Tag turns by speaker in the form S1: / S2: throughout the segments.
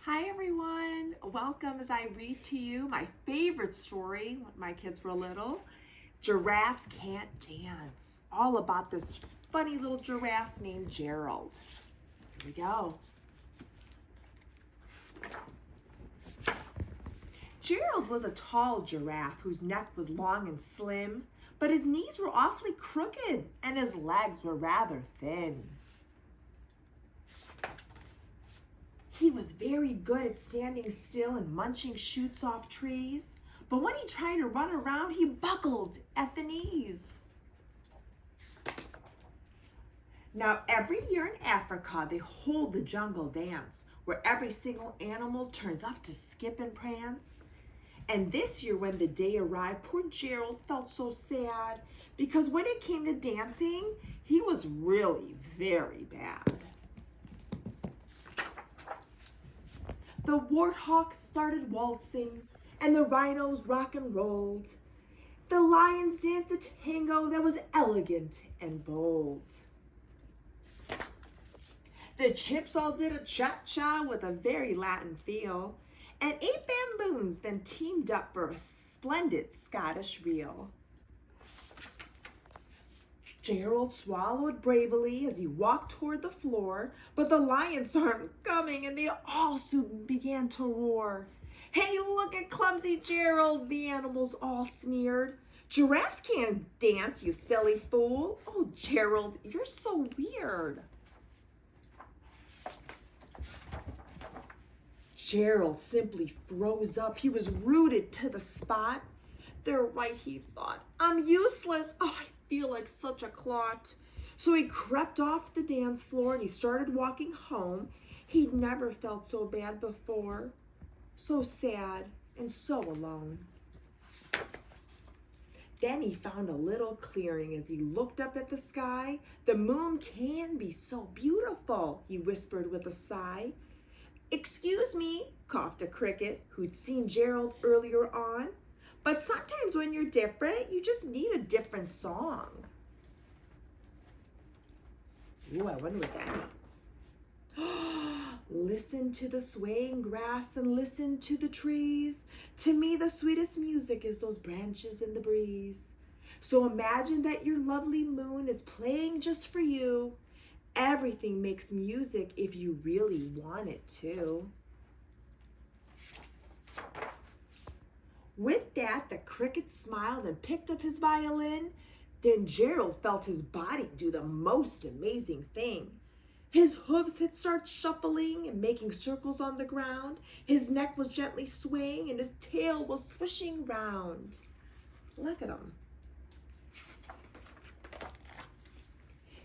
S1: Hi everyone, welcome as I read to you my favorite story when my kids were little, Giraffes Can't Dance, all about this funny little giraffe named Gerald. Here we go. Gerald was a tall giraffe whose neck was long and slim, but his knees were awfully crooked and his legs were rather thin. He was very good at standing still and munching shoots off trees, but when he tried to run around, he buckled at the knees. Now, every year in Africa, they hold the jungle dance, where every single animal turns up to skip and prance. And this year, when the day arrived, poor Gerald felt so sad, because when it came to dancing, he was really very bad. The warthogs started waltzing, and the rhinos rock and rolled. The lions danced a tango that was elegant and bold. The chimps all did a cha-cha with a very Latin feel, and 8 baboons then teamed up for a splendid Scottish reel. Gerald swallowed bravely as he walked toward the floor, but the lions saw him coming and they all soon began to roar. "Hey, look at clumsy Gerald," the animals all sneered. "Giraffes can't dance, you silly fool. Oh, Gerald, you're so weird." Gerald simply froze up. He was rooted to the spot. "They're right," he thought. "I'm useless. Oh, I feel like such a clot." So he crept off the dance floor and he started walking home. He'd never felt so bad before, so sad and so alone. Then he found a little clearing as he looked up at the sky. "The moon can be so beautiful," he whispered with a sigh. "Excuse me," coughed a cricket who'd seen Gerald earlier on. "But sometimes when you're different, you just need a different song." Ooh, I wonder what that means. "Listen to the swaying grass and listen to the trees. To me, the sweetest music is those branches in the breeze. So imagine that your lovely moon is playing just for you. Everything makes music if you really want it to." With that, the cricket smiled and picked up his violin. Then Gerald felt his body do the most amazing thing. His hooves had started shuffling and making circles on the ground. His neck was gently swaying and his tail was swishing round. Look at him.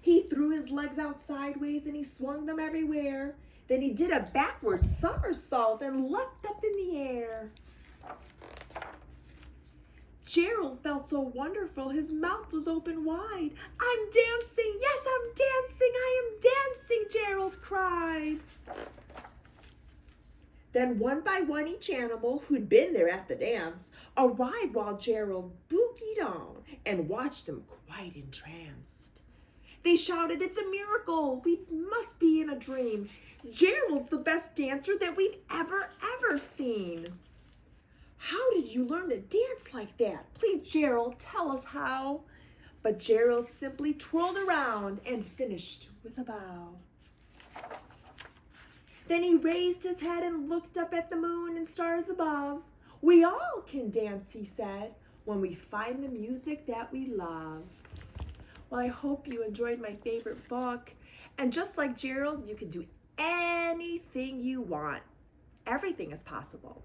S1: He threw his legs out sideways and he swung them everywhere. Then he did a backward somersault and leapt up in the air. Gerald felt so wonderful, his mouth was open wide. "I'm dancing, yes, I'm dancing, I am dancing," Gerald cried. Then one by one each animal who'd been there at the dance arrived while Gerald boogied on and watched him quite entranced. They shouted, "It's a miracle, we must be in a dream. Gerald's the best dancer that we've ever seen. How did you learn to dance like that? Please, Gerald, tell us how." But Gerald simply twirled around and finished with a bow. Then he raised his head and looked up at the moon and stars above. "We all can dance," he said, "when we find the music that we love." Well, I hope you enjoyed my favorite book. And just like Gerald, you can do anything you want. Everything is possible.